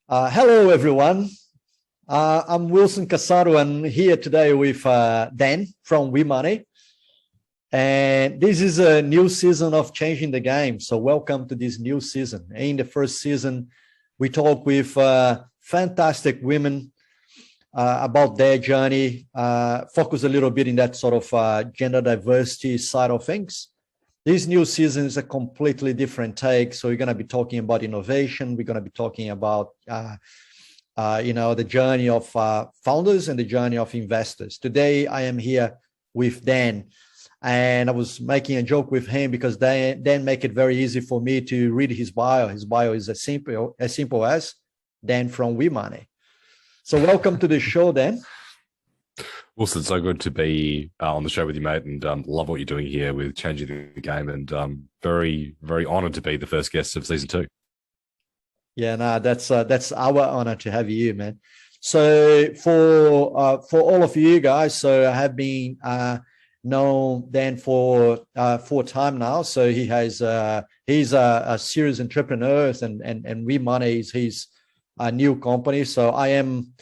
Hello, everyone. I'm Wilson Casado, and here today with Dan from WeMoney. And this is a new season of changing the game. So welcome to this new season. In the first season, we talk with fantastic women about their journey, focus a little bit in that sort of gender diversity side of things. This new season is a completely different take. So we're going to be talking about innovation. We're going to be talking about, the journey of founders and the journey of investors. Today, I am here with Dan, and I was making a joke with him because Dan make it very easy for me to read his bio. His bio is as simple as Dan from WeMoney. So welcome to the show, Dan. Wilson, so good to be on the show with you, mate, and love what you're doing here with changing the game, and very, very honoured to be the first guest of season 2. Yeah, no, that's our honour to have you, man. So for all of you guys, so I have been known Dan for time now. So he's a serious entrepreneur, and WeMoney is his new company. So I am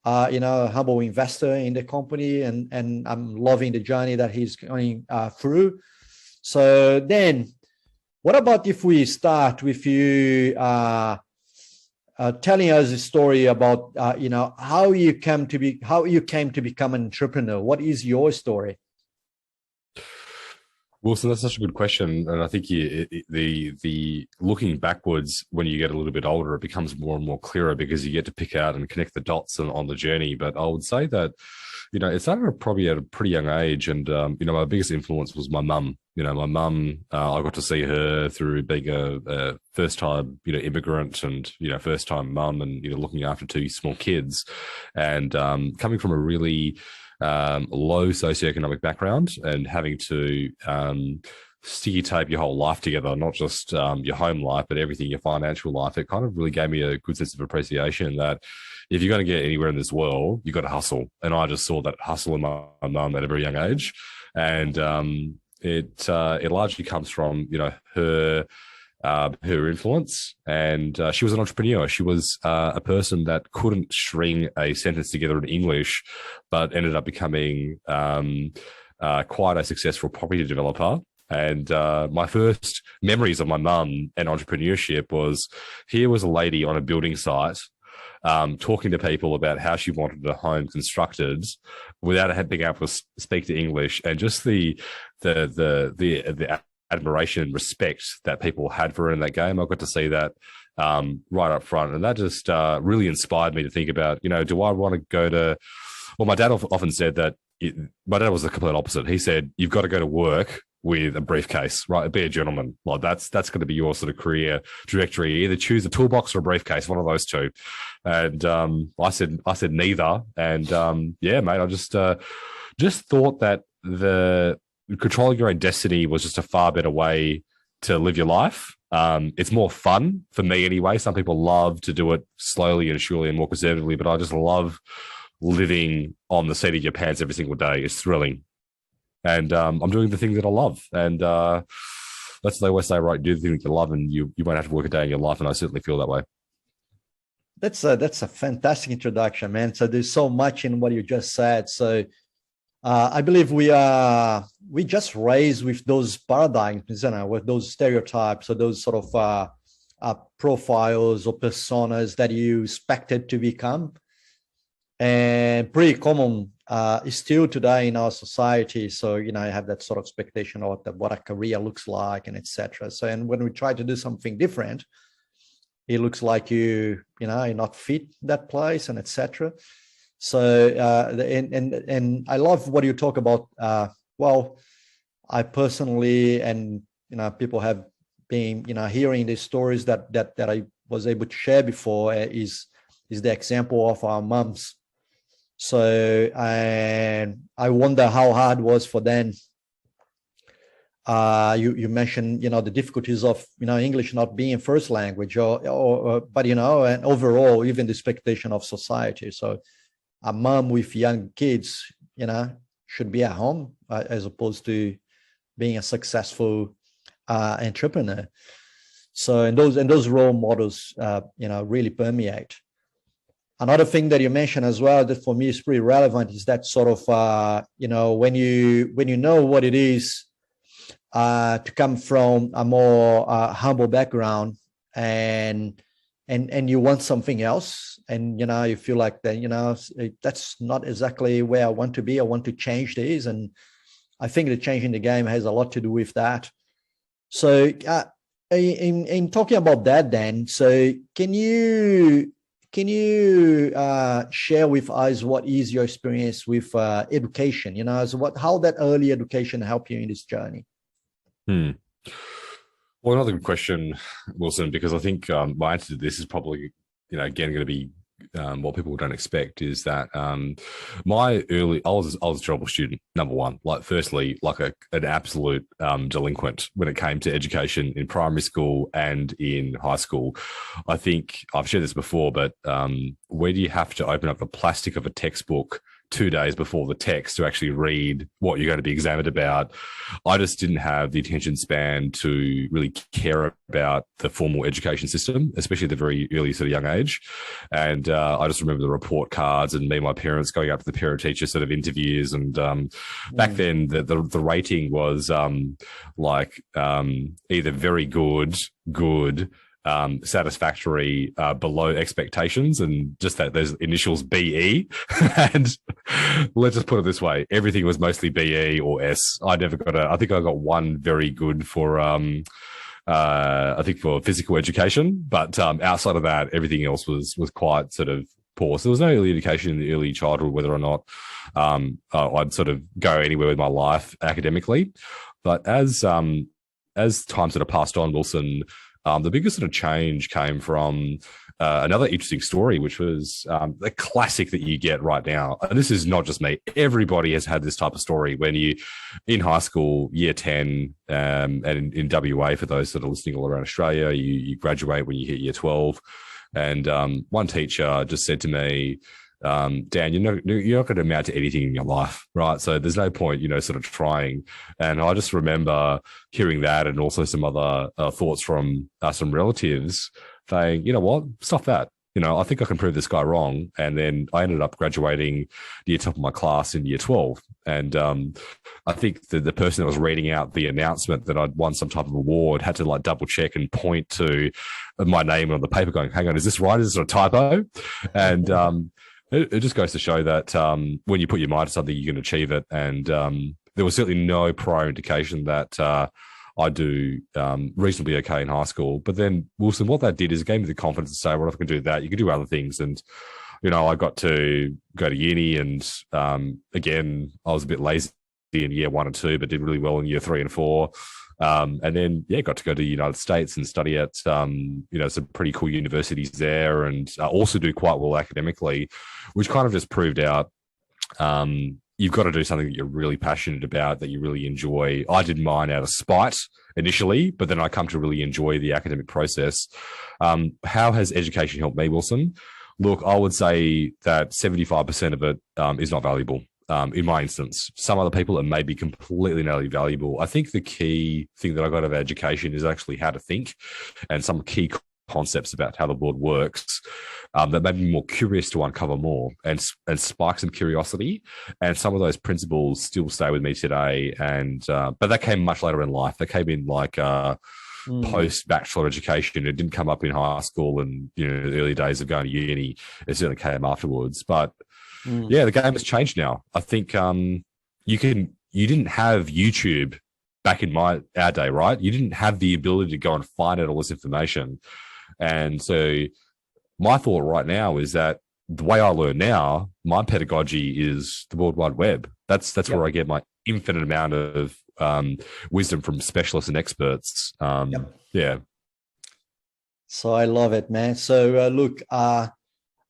a humble investor in the company, and I'm loving the journey that he's going through. So then, what about if we start with you telling us a story about how you came to become an entrepreneur? What is your story? Wilson, that's such a good question, and I think the looking backwards when you get a little bit older, it becomes more and more clearer because you get to pick out and connect the dots on the journey. But I would say that, it started probably at a pretty young age, and my biggest influence was my mum. My mum, I got to see her through being a first-time, immigrant, and first-time mum, and looking after 2 small kids, and coming from a really low socioeconomic background and having to sticky tape your whole life together, not just your home life, but everything, your financial life. It kind of really gave me a good sense of appreciation that if you're going to get anywhere in this world, you've got to hustle. And I just saw that hustle in my mum at a very young age. And it largely comes from, her influence, and she was an entrepreneur. She was a person that couldn't string a sentence together in English, but ended up becoming quite a successful property developer. And my first memories of my mum and entrepreneurship was, here was a lady on a building site talking to people about how she wanted a home constructed without being able to speak to English, and just the admiration and respect that people had for her in that game. I got to see that right up front. And that just really inspired me to think about, do I want to go to... Well, my dad often said that... my dad was the complete opposite. He said, you've got to go to work with a briefcase, right? Be a gentleman. Like that's going to be your sort of career trajectory. Either choose a toolbox or a briefcase, one of those two. And I said neither. And yeah, mate, I just thought that the controlling your own destiny was just a far better way to live your life. It's more fun for me anyway. Some people love to do it slowly and surely and more conservatively, but I just love living on the seat of your pants every single day. It's thrilling. And I'm doing the thing that I love. And that's what they always say, right? Do the thing that you love, and you won't have to work a day in your life. And I certainly feel that way. That's a fantastic introduction, man. So there's so much in what you just said. So I believe we just raised with those paradigms, with those stereotypes, or those sort of profiles or personas that you expected to become, and pretty common still today in our society. So you have that sort of expectation of what a career looks like, and etc. So, and when we try to do something different, it looks like you're not fit that place, and etc. So, and I love what you talk about. Well, I personally, and people have been, hearing these stories that I was able to share before is the example of our mums. So, and I wonder how hard it was for them. You mentioned, the difficulties of, English not being first language, but and overall, even the expectation of society. So, a mom with young kids, should be at home as opposed to being a successful entrepreneur. So, and those role models, really permeate. Another thing that you mentioned as well that for me is pretty relevant is that sort of, when you know what it is to come from a more humble background and you want something else, and you feel like that that's not exactly where I want to be. I want to change this, and I think the changing the game has a lot to do with that. So in talking about that, then, so can you share with us what is your experience with education? How that early education helped you in this journey? Well, another good question, Wilson, because I think my answer to this is probably, again, going to be what people don't expect is that I was a terrible student, number one. Like, firstly, like an absolute delinquent when it came to education in primary school and in high school. I think I've shared this before, but where do you have to open up the plastic of a textbook 2 days before the text to actually read what you're going to be examined about? I just didn't have the attention span to really care about the formal education system, especially at the very early sort of young age. And I just remember the report cards and me and my parents going up to the parent teacher sort of interviews. And back then the rating was either very good, satisfactory, below expectations, and just that those initials BE. And let's just put it this way, everything was mostly BE or S. I think I got one very good for I think for physical education, but outside of that, everything else was quite sort of poor. So there was no early education in the early childhood, whether or not I'd sort of go anywhere with my life academically. But as time sort of passed on, Wilson, the biggest sort of change came from another interesting story, which was the classic that you get right now. And this is not just me. Everybody has had this type of story when you, in high school, year 10, and in WA, for those that are listening all around Australia, you graduate when you hit year 12. And one teacher just said to me, Dan, you're not going to amount to anything in your life, right? So there's no point, sort of trying. And I just remember hearing that, and also some other thoughts from some relatives saying, you know what, stop that. I think I can prove this guy wrong. And then I ended up graduating the top of my class in year 12. And I think the person that was reading out the announcement that I'd won some type of award had to double check and point to my name on the paper going, hang on, is this right? Is this a typo? And it just goes to show that when you put your mind to something, you can achieve it. And there was certainly no prior indication that I do reasonably okay in high school. But then, Wilson, what that did is it gave me the confidence to say, well, if I can do that, you can do other things. And, I got to go to uni, and again, I was a bit lazy in year 1 and 2, but did really well in year 3 and 4. And then, got to go to the United States and study at, some pretty cool universities there, and also do quite well academically, which kind of just proved out you've got to do something that you're really passionate about, that you really enjoy. I did mine out of spite initially, but then I come to really enjoy the academic process. How has education helped me, Wilson? Look, I would say that 75% of it is not valuable. In my instance, some other people, it may be completely not valuable. I think the key thing that I got out of education is actually how to think, and some key concepts about how the world works that made me more curious to uncover more, and spark some curiosity. And some of those principles still stay with me today. And but that came much later in life. That came in post-bachelor education. It didn't come up in high school and the early days of going to uni. It certainly came afterwards. But the game has changed now. I think you didn't have YouTube back in our day, right? You didn't have the ability to go and find out all this information. And so my thought right now is that the way I learn now, my pedagogy is the World Wide Web. That's where I get my infinite amount of wisdom from specialists and experts. Yeah. So I love it, man. So look,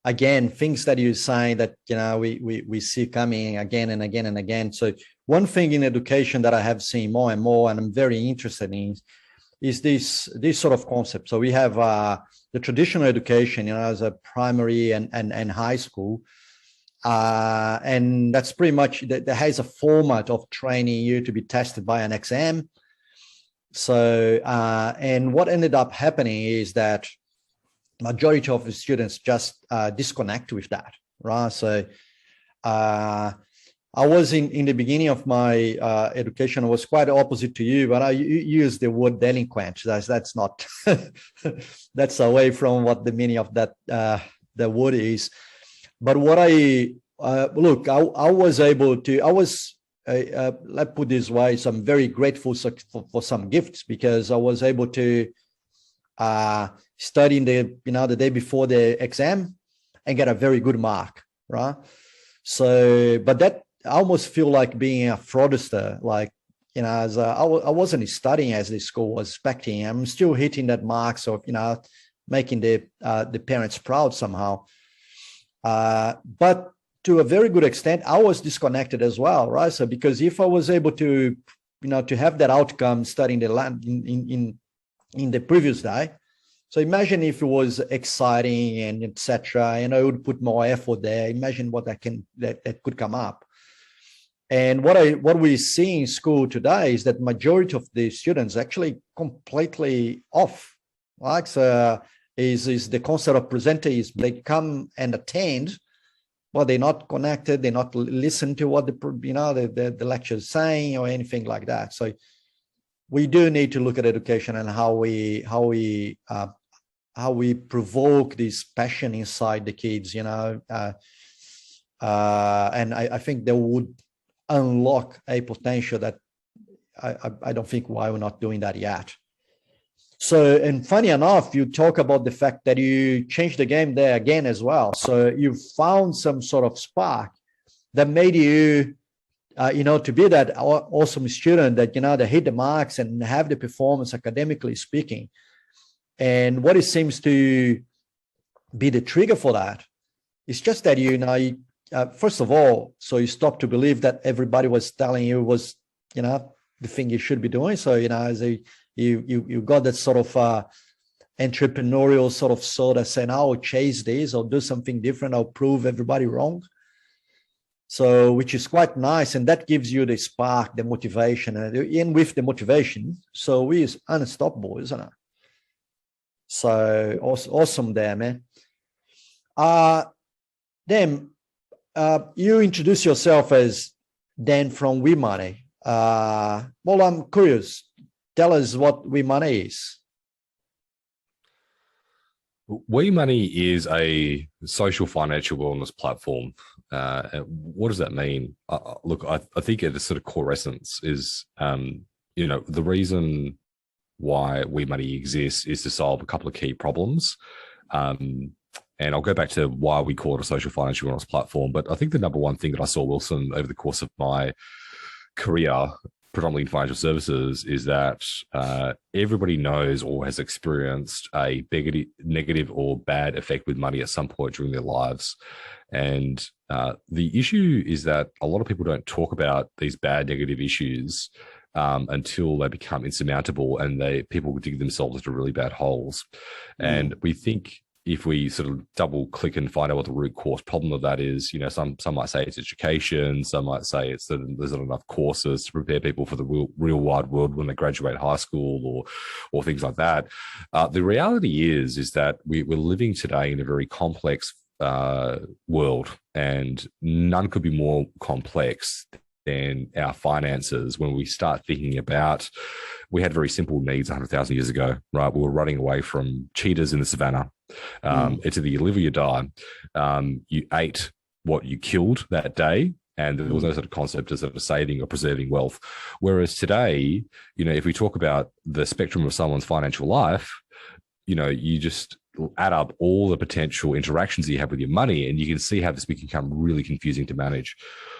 again, things that you're saying that we see coming again and again and again. So one thing in education that I have seen more and more, and I'm very interested in, is this sort of concept. So we have the traditional education, as a primary and high school, and that's pretty much that has a format of training you to be tested by an exam. So and what ended up happening is that majority of the students just disconnect with that, right? So I was in the beginning of my education, I was quite opposite to you, but I use the word delinquent. That's not, that's away from what the meaning of that the word is. But what look, I was able to, let's put this way, so I'm very grateful for some gifts, because I was able to study in the day before the exam and get a very good mark, right? So, but that, I almost feel like being a fraudster, like, as I wasn't studying as the school was expecting. I'm still hitting that mark, so making the parents proud somehow. But to a very good extent, I was disconnected as well, right? So because if I was able to, to have that outcome studying the land in the previous day, so imagine if it was exciting and etc. And I would put more effort there. Imagine what that could come up. And what we see in school today is that majority of the students actually completely off. Like, so is the concept of presenter is they come and attend, but they're not connected. They're not listen to what the lecture is saying or anything like that. So we do need to look at education and how we provoke this passion inside the kids. And I think they would unlock a potential that I don't think why we're not doing that yet. So, and funny enough, you talk about the fact that you changed the game there again as well. So you found some sort of spark that made you, to be that awesome student that, that hit the marks and have the performance academically speaking. And what it seems to be the trigger for that is just that, first of all, so you stopped to believe that everybody was telling you was, the thing you should be doing. So, as you got that sort of entrepreneurial sort of soul that saying, I'll chase this, I'll do something different, I'll prove everybody wrong. So, which is quite nice. And that gives you the spark, the motivation. And with the motivation, so we is unstoppable, isn't it? So awesome there, man. Then you introduce yourself as Dan from WeMoney. Well, I'm curious. Tell us what WeMoney is. WeMoney is a social financial wellness platform. What does that mean? Look, I think at the sort of core essence is, the reason why WeMoney exists is to solve a couple of key problems. And I'll go back to why we call it a social financial wellness platform. But I think the number one thing that I saw, Wilson, over the course of my career, predominantly in financial services, is that everybody knows or has experienced a negative or bad effect with money at some point during their lives. And the issue is that a lot of people don't talk about these bad negative issues until they become insurmountable and people dig themselves into really bad holes. And we think if we sort of double click and find out what the root cause problem of that is, some might say it's education, some might say it's that there's not enough courses to prepare people for the real wide world when they graduate high school or things like that. The reality is that we're living today in a very complex world, and none could be more complex than our finances. When we start thinking about, we had very simple needs 100,000 years ago, right? We were running away from cheetahs in the savannah. It's either you live or you die. You ate what you killed that day, and there was no sort of concept of sort of saving or preserving wealth. Whereas today, if we talk about the spectrum of someone's financial life, you just add up all the potential interactions you have with your money, and you can see how this can become really confusing to manage.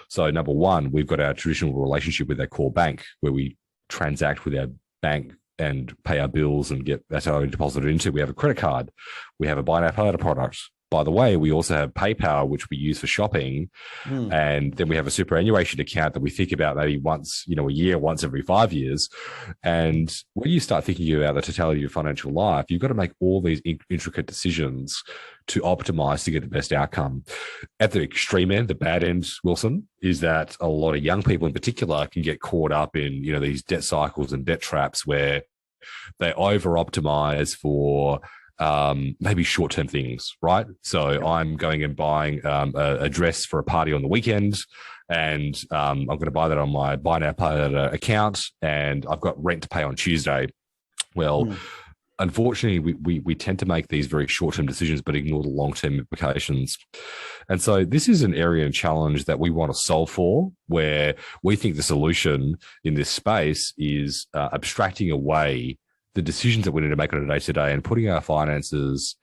So number one, we've got our traditional relationship with our core bank, where we transact with our bank and pay our bills and get that's how we deposit it into. We have a credit card. We have a buy now, pay later product. By the way, we also have PayPal, which we use for shopping. And then we have a superannuation account that we think about maybe once, a year, once every 5 years. And when you start thinking about the totality of your financial life, you've got to make all these intricate decisions to optimize to get the best outcome. At the extreme end, the bad end, Wilson, is that a lot of young people in particular can get caught up in, these debt cycles and debt traps where they over optimize for maybe short-term things, right? So I'm going and buying a dress for a party on the weekend, and I'm going to buy that on my buy now pay later account, and I've got rent to pay on Tuesday. Well, unfortunately, we tend to make these very short-term decisions, but ignore the long-term implications. And so this is an area and challenge that we want to solve for, where we think the solution in this space is abstracting away the decisions that we need to make on a day-to-day and putting our finances,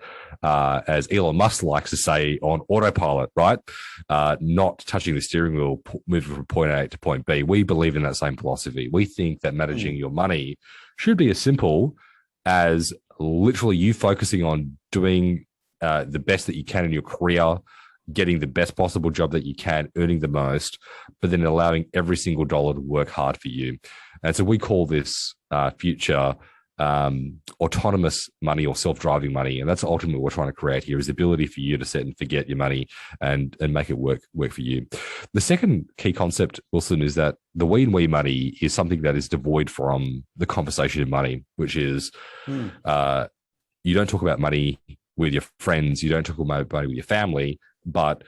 as Elon Musk likes to say, on autopilot, right? Not touching the steering wheel, moving from point A to point B. We believe in that same philosophy. We think that managing your money should be as simple as literally you focusing on doing the best that you can in your career, getting the best possible job that you can, earning the most, but then allowing every single dollar to work hard for you. And so we call this future autonomous money or self-driving money. And that's ultimately what we're trying to create here, is the ability for you to set and forget your money and make it work for you. The second key concept, Wilson, is that the we money is something that is devoid from the conversation of money, which is you don't talk about money with your friends, you don't talk about money with your family, but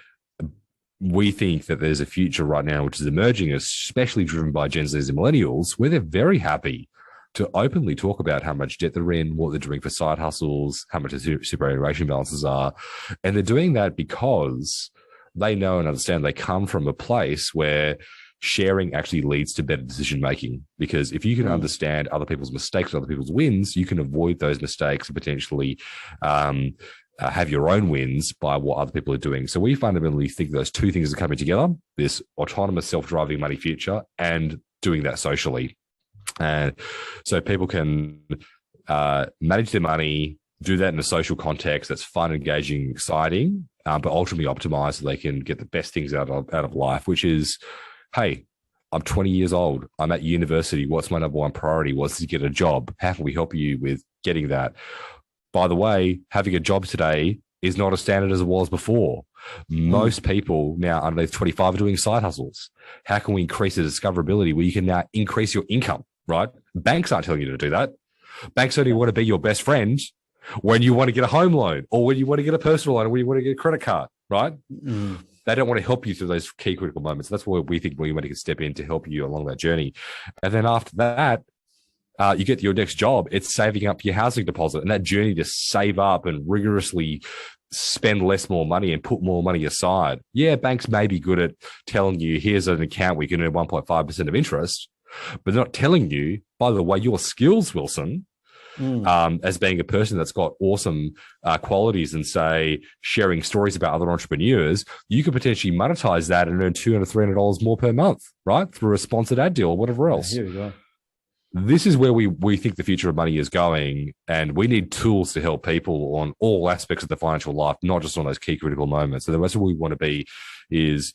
we think that there's a future right now which is emerging, especially driven by Gen Zs and millennials, where they're very happy to openly talk about how much debt they're in, what they're doing for side hustles, how much their superannuation balances are. And they're doing that because they know and understand they come from a place where sharing actually leads to better decision making. Because if you can understand other people's mistakes, other people's wins, you can avoid those mistakes and potentially have your own wins by what other people are doing. So we fundamentally think those two things are coming together, this autonomous self-driving money future and doing that socially. And so people can manage their money, do that in a social context that's fun, engaging, exciting, but ultimately optimized so they can get the best things out of life, which is, hey, I'm 20 years old. I'm at university. What's my number one priority? What's to get a job? How can we help you with getting that? By the way, having a job today is not as standard as it was before. Most people now underneath 25 are doing side hustles. How can we increase the discoverability where you can now increase your income, right? Banks aren't telling you to do that. Banks only want to be your best friend when you want to get a home loan or when you want to get a personal loan or when you want to get a credit card, right? They don't want to help you through those key critical moments. That's where we think we want to step in to help you along that journey. And then after that, you get your next job, it's saving up your housing deposit, and that journey to save up and rigorously spend more money and put more money aside. Yeah, banks may be good at telling you, here's an account where you can earn 1.5% of interest, but they're not telling you, by the way, your skills, Wilson, as being a person that's got awesome qualities and, say, sharing stories about other entrepreneurs, you could potentially monetize that and earn $200, $300 more per month, right? Through a sponsored ad deal or whatever else. Here we go. This is where we think the future of money is going, and we need tools to help people on all aspects of the financial life, not just on those key critical moments. So that's what we want to be, is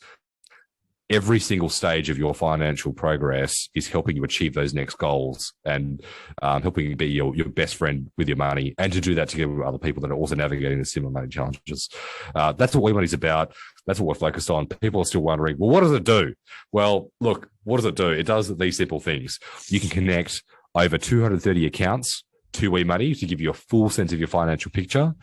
every single stage of your financial progress is helping you achieve those next goals and helping you be your best friend with your money, and to do that together with other people that are also navigating the similar money challenges. That's what WeMoney's about. That's what we're focused on. People are still wondering, well, what does it do? Well, look, what does it do? It does these simple things. You can connect over 230 accounts to WeMoney to give you a full sense of your financial picture,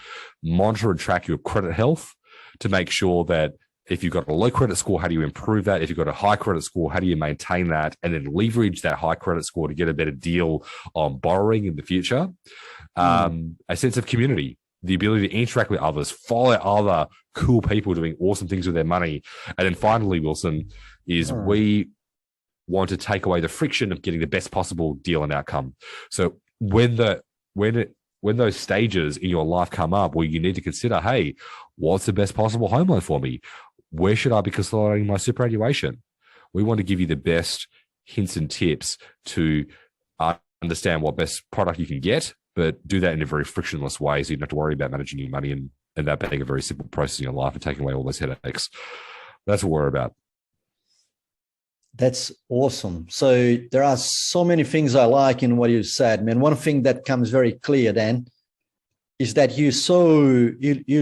monitor and track your credit health to make sure that if you've got a low credit score, how do you improve that? If you've got a high credit score, how do you maintain that? And then leverage that high credit score to get a better deal on borrowing in the future. A sense of community, the ability to interact with others, follow other cool people doing awesome things with their money. And then finally, Wilson, is we want to take away the friction of getting the best possible deal and outcome. So when those stages in your life come up where you need to consider, hey, what's the best possible home loan for me? Where should I be consolidating my superannuation? We want to give you the best hints and tips to understand what best product you can get, but do that in a very frictionless way so you don't have to worry about managing your money and that being a very simple process in your life and taking away all those headaches. That's what we're about. That's awesome. So there are so many things I like in what you said, man. One thing that comes very clear then is that you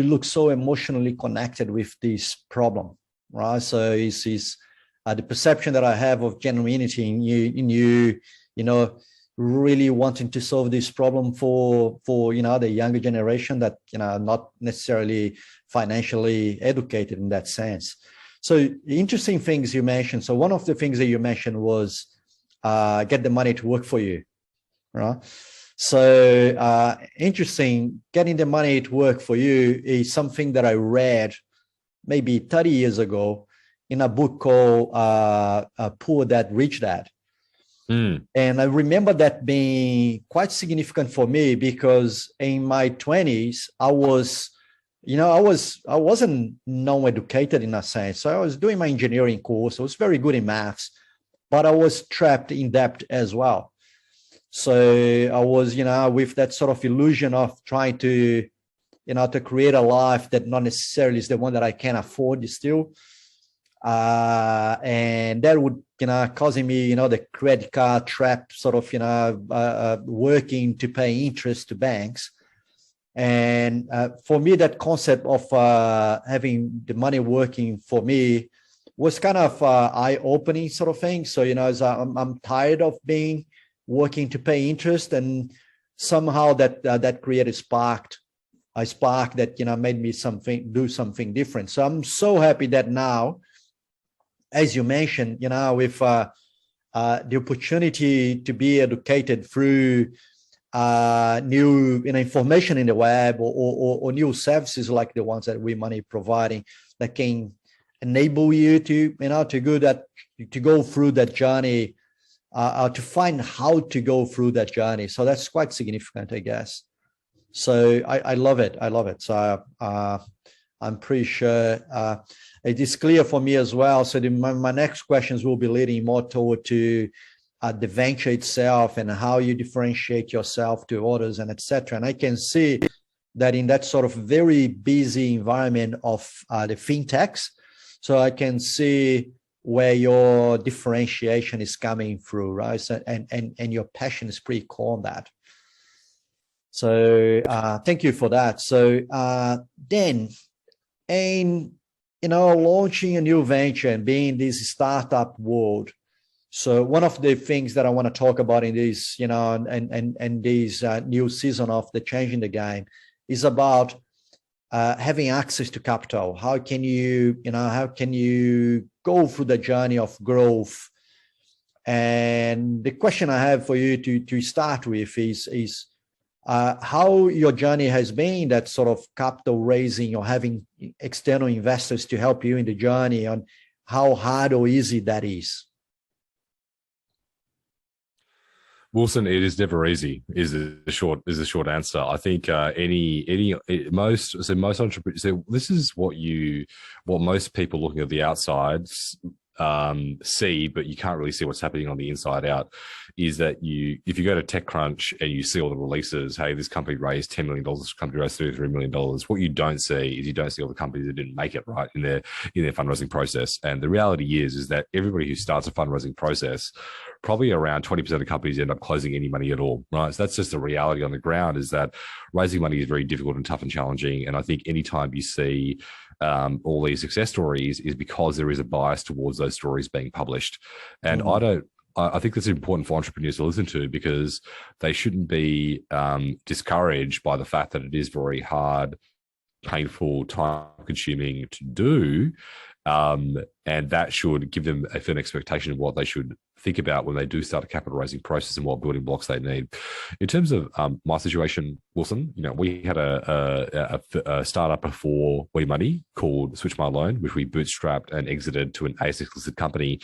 look so emotionally connected with this problem, right? So it's the perception that I have of genuinity in you, you know, really wanting to solve this problem for the younger generation that not necessarily financially educated in that sense. So interesting things you mentioned. So one of the things that you mentioned was get the money to work for you, right? So interesting, getting the money to work for you is something that I read maybe 30 years ago in a book called Poor Dad, Rich Dad. And I remember that being quite significant for me because in my 20s, I wasn't non-educated in a sense. So I was doing my engineering course. I was very good in maths, but I was trapped in debt as well. So I was, with that sort of illusion of trying to, to create a life that not necessarily is the one that I can afford still. And that would, causing me, the credit card trap sort of, working to pay interest to banks. And for me, that concept of having the money working for me was kind of eye-opening sort of thing. So, I'm tired of working to pay interest, and somehow that created a spark that, made me do something different. So I'm so happy that now, as you mentioned, with the opportunity to be educated through new information in the web or new services like the ones that WeMoney providing that can enable you to go through that journey, to find how to go through that journey. So that's quite significant, I guess. So I love it. I love it. So I'm pretty sure it is clear for me as well. So my next questions will be leading more toward to the venture itself and how you differentiate yourself to others and etc. And I can see that in that sort of very busy environment of the fintechs, so I can see where your differentiation is coming through, right? So, and your passion is pretty core on that. So thank you for that. So then, in launching a new venture and being in this startup world, so one of the things that I want to talk about in this, and this new season of the Changing the Game is about having access to capital. How can you go through the journey of growth? And the question I have for you to start with is how your journey has been, that sort of capital raising or having external investors to help you in the journey, on how hard or easy that is. Wilson, it is never easy. Is the short answer. I think most entrepreneurs. So this is what most people looking at the outside see, but you can't really see what's happening on the inside out, is that if you go to TechCrunch and you see all the releases, hey, this company raised $10 million, this company raised $33 million. What you don't see is you don't see all the companies that didn't make it right in their fundraising process. And the reality is that everybody who starts a fundraising process, probably around 20% of companies end up closing any money at all, right? So that's just the reality on the ground, is that raising money is very difficult and tough and challenging. And I think anytime you see all these success stories is because there is a bias towards those stories being published. And I think that's important for entrepreneurs to listen to, because they shouldn't be discouraged by the fact that it is very hard, painful, time-consuming to do. And that should give them an expectation of what they should think about when they do start a capital raising process and what building blocks they need. In terms of my situation, Wilson, we had a startup before WeMoney called Switch My Loan, which we bootstrapped and exited to an ASX listed company,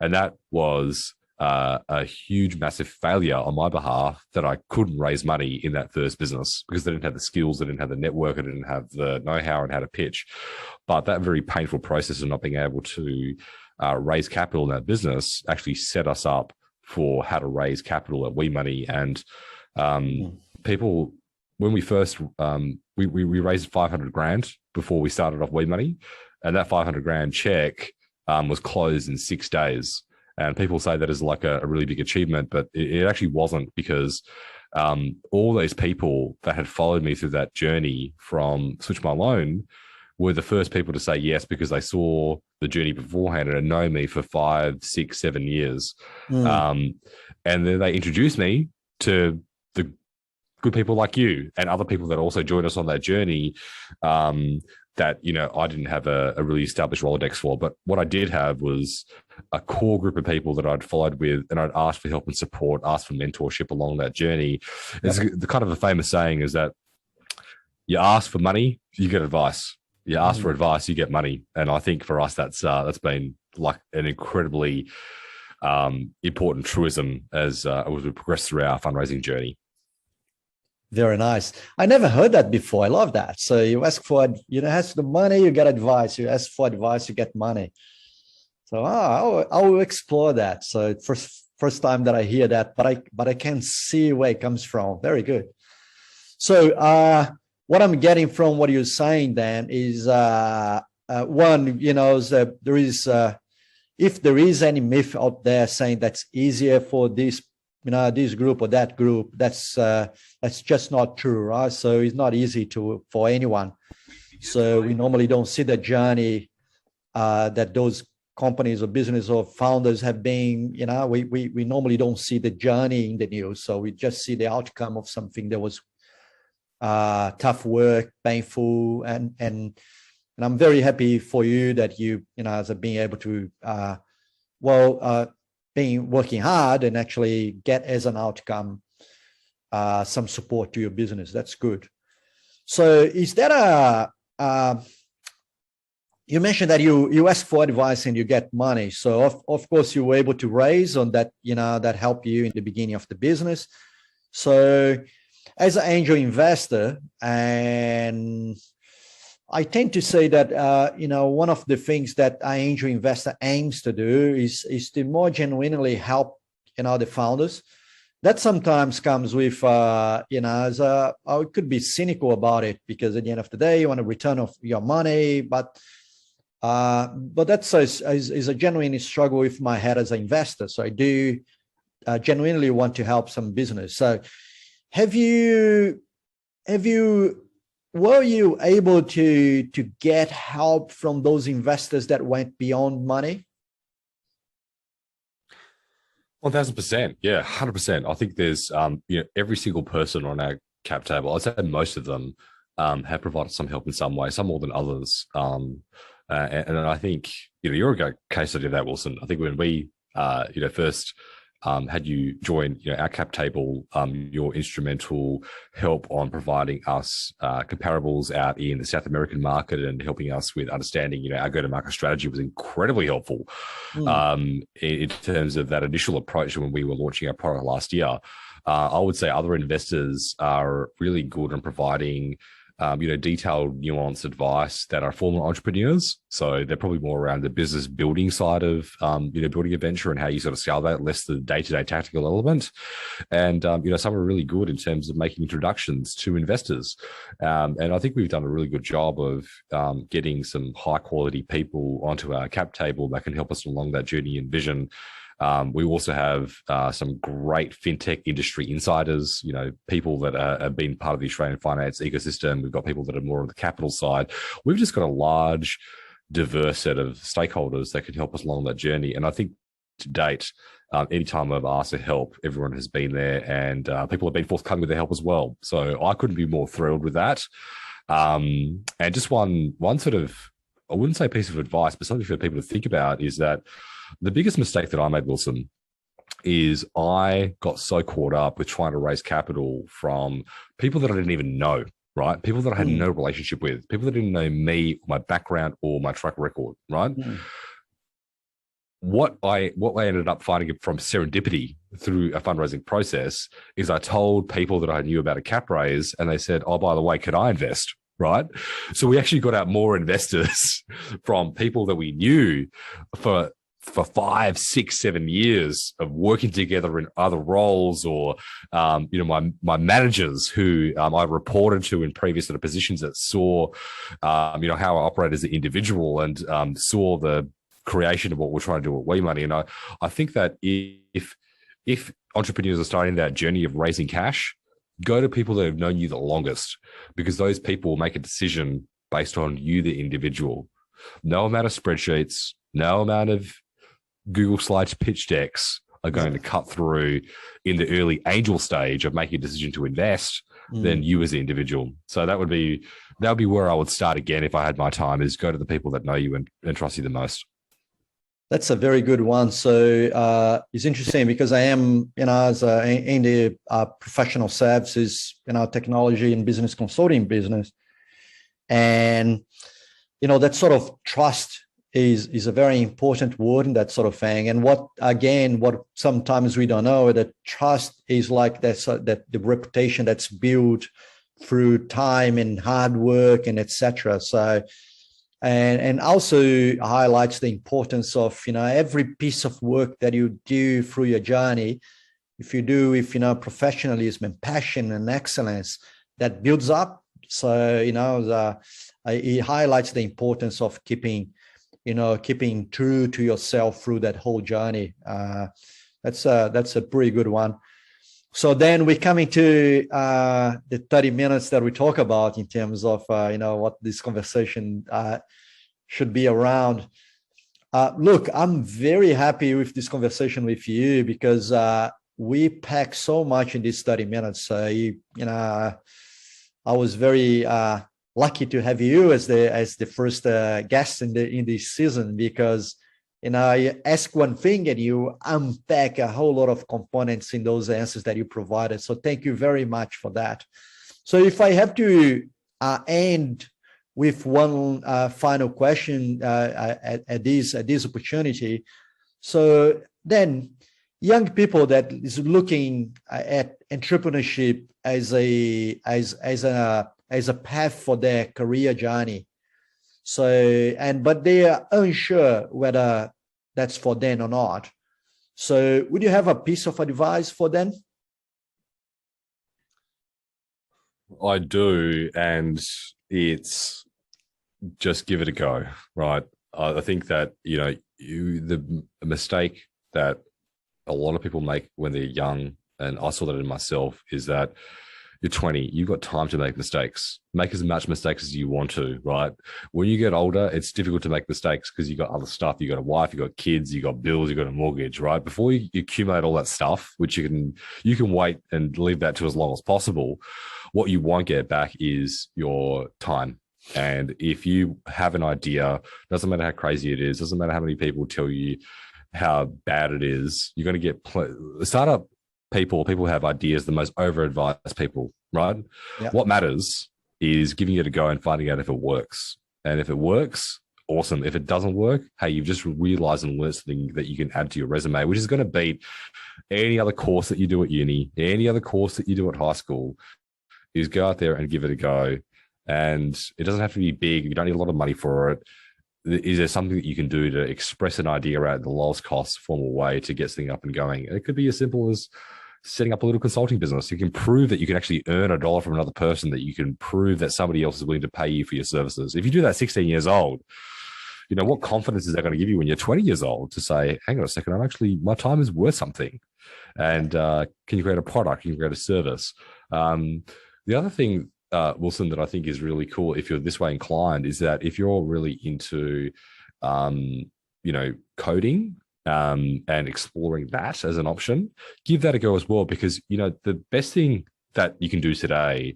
and that was a huge, massive failure on my behalf, that I couldn't raise money in that first business because they didn't have the skills, they didn't have the network, I didn't have the know-how and how to pitch. But that very painful process of not being able to raise capital in that business actually set us up for how to raise capital at WeMoney. And people, when we first, we raised 500 grand before we started off WeMoney, and that 500 grand check was closed in 6 days. And people say that is like a really big achievement, but it actually wasn't, because all those people that had followed me through that journey from Switch My Loan were the first people to say yes because they saw the journey beforehand and had known me for 5, 6, 7 years. And then they introduced me to the good people like you and other people that also joined us on that journey, that, you know, I didn't have a really established Rolodex for. But what I did have was a core group of people that I'd followed with, and I'd asked for help and support, asked for mentorship along that journey. It's the kind of a famous saying is that you ask for money, you get advice. You ask for advice, you get money. And I think for us, that's been like an incredibly important truism as we progress through our fundraising journey. Very nice. I never heard that before. I love that. So you ask for, ask the money, you get advice. You ask for advice, you get money. So I will explore that. So first time that I hear that, but I can see where it comes from. Very good. So what I'm getting from what you're saying then is one, there is if there is any myth out there saying that's easier for this group or that group, that's just not true, right? So it's not easy for anyone. So we normally don't see the journey that those companies or business or founders have been. We normally don't see the journey in the news. So we just see the outcome of something that was tough work, painful, and I'm very happy for you that you as being able to being working hard and actually get as an outcome some support to your business. That's good. So is that you mentioned that you ask for advice and you get money. So of course you were able to raise on that, that helped you in the beginning of the business. So as an angel investor, and I tend to say that, one of the things that an angel investor aims to do is to more genuinely help, the founders. That sometimes comes with, it could be cynical about it because at the end of the day, you want a return of your money, but that's is a genuine struggle with my head as an investor. So I do genuinely want to help some business. So were you able to get help from those investors that went beyond money? 1000%. Yeah, 100%. I think there's, every single person on our cap table, I'd say most of them have provided some help in some way, some more than others. And I think, you're a case study of that, Wilson. I think when we, first had you join our cap table, your instrumental help on providing us comparables out in the South American market and helping us with understanding our go-to-market strategy was incredibly helpful in terms of that initial approach when we were launching our product last year. I would say other investors are really good in providing detailed, nuanced advice that are former entrepreneurs. So they're probably more around the business building side of, building a venture and how you sort of scale that, less the day-to-day tactical element. And, some are really good in terms of making introductions to investors. And I think we've done a really good job of getting some high-quality people onto our cap table that can help us along that journey and vision. We also have some great fintech industry insiders, people that have been part of the Australian finance ecosystem. We've got people that are more on the capital side. We've just got a large, diverse set of stakeholders that can help us along that journey. And I think to date, anytime I've asked for help, everyone has been there, and people have been forthcoming with their help as well. So I couldn't be more thrilled with that. And just one sort of, I wouldn't say piece of advice, but something for people to think about is that the biggest mistake that I made, Wilson, is I got so caught up with trying to raise capital from people that I didn't even know, right? People that I had no relationship with, people that didn't know me, my background, or my track record, right? What I ended up finding from serendipity through a fundraising process is I told people that I knew about a cap raise, and they said, "Oh, by the way, could I invest?" Right? So we actually got out more investors from people that we knew for 5, 6, 7 years of working together in other roles, or my managers who I reported to in previous sort of positions that saw how I operate as an individual and saw the creation of what we're trying to do at WeMoney. And I think that if entrepreneurs are starting that journey of raising cash, go to people that have known you the longest, because those people will make a decision based on you, the individual. No amount of spreadsheets, no amount of Google Slides pitch decks are going to cut through in the early angel stage of making a decision to invest than you as the individual. So that would be where I would start again if I had my time, is go to the people that know you and trust you the most. That's a very good one. So it's interesting because I am, as in the professional services, technology and business consulting business. And, that sort of trust is a very important word in that sort of thing. And what sometimes we don't know, that trust is like that the reputation that's built through time and hard work and etc. So, and also highlights the importance of, every piece of work that you do through your journey. If you do with, professionalism and passion and excellence, that builds up. So, it highlights the importance of keeping true to yourself through that whole journey. That's a pretty good one. So then we're coming to the 30 minutes that we talk about in terms of, what this conversation should be around. Look, I'm very happy with this conversation with you because we pack so much in these 30 minutes. I was very lucky to have you as the first guest in this season, because I ask one thing and you unpack a whole lot of components in those answers that you provided. So thank you very much for that. So if I have to end with one final question at this opportunity, so then young people that is looking at entrepreneurship as a path for their career journey. So, but they are unsure whether that's for them or not. So would you have a piece of advice for them? I do, and it's just give it a go, right? I think that, the mistake that a lot of people make when they're young, and I saw that in myself, is that you're 20, you've got time to make mistakes. Make as much mistakes as you want to, right? When you get older, it's difficult to make mistakes because you've got other stuff. You've got a wife, you've got kids, you've got bills, you've got a mortgage, right? Before you accumulate all that stuff, which you can wait and leave that to as long as possible, what you won't get back is your time. And if you have an idea, doesn't matter how crazy it is, doesn't matter how many people tell you how bad it is, you're going to get startup people who have ideas, the most over-advised people, right? Yeah. What matters is giving it a go and finding out if it works. And if it works, awesome. If it doesn't work, hey, you've just realized and learned something that you can add to your resume, which is going to beat any other course that you do at uni, any other course that you do at high school. Is go out there and give it a go. And it doesn't have to be big. You don't need a lot of money for it. Is there something that you can do to express an idea at the lowest cost formal way to get something up and going? And it could be as simple as setting up a little consulting business. You can prove that you can actually earn $1 from another person, that you can prove that somebody else is willing to pay you for your services. If you do that 16 years old, what confidence is that going to give you when you're 20 years old to say, hang on a second, my time is worth something. And can you create a product? Can you create a service? The other thing, Wilson, that I think is really cool if you're this way inclined is that if you're really into, coding, and exploring that as an option, give that a go as well. Because, the best thing that you can do today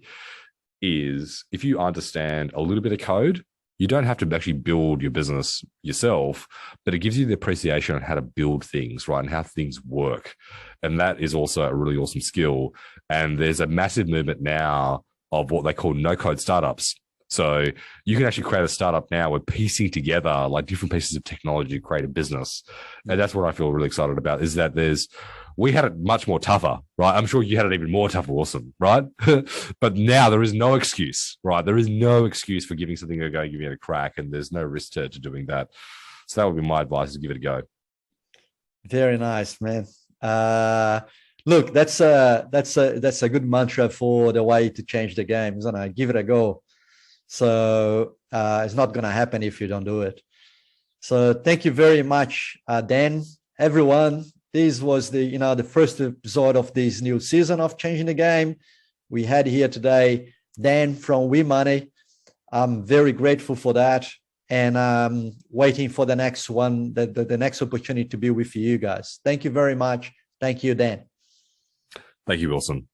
is if you understand a little bit of code, you don't have to actually build your business yourself, but it gives you the appreciation on how to build things, right? And how things work. And that is also a really awesome skill. And there's a massive movement now of what they call no-code startups. So you can actually create a startup now with piecing together like different pieces of technology to create a business. And that's what I feel really excited about, is that we had it much more tougher, right? I'm sure you had it even more tougher, Wilson, right? But now there is no excuse, right? There is no excuse for giving something a go, giving it a crack, and there's no risk to doing that. So that would be my advice, is give it a go. Very nice, man. Look, that's a good mantra for the way to change the game, isn't it? Give it a go. So it's not going to happen if you don't do it. So thank you very much, Dan. Everyone, this was the first episode of this new season of Changing the Game. We had here today Dan from WeMoney. I'm very grateful for that. And I'm waiting for the next one, the next opportunity to be with you guys. Thank you very much. Thank you, Dan. Thank you, Wilson.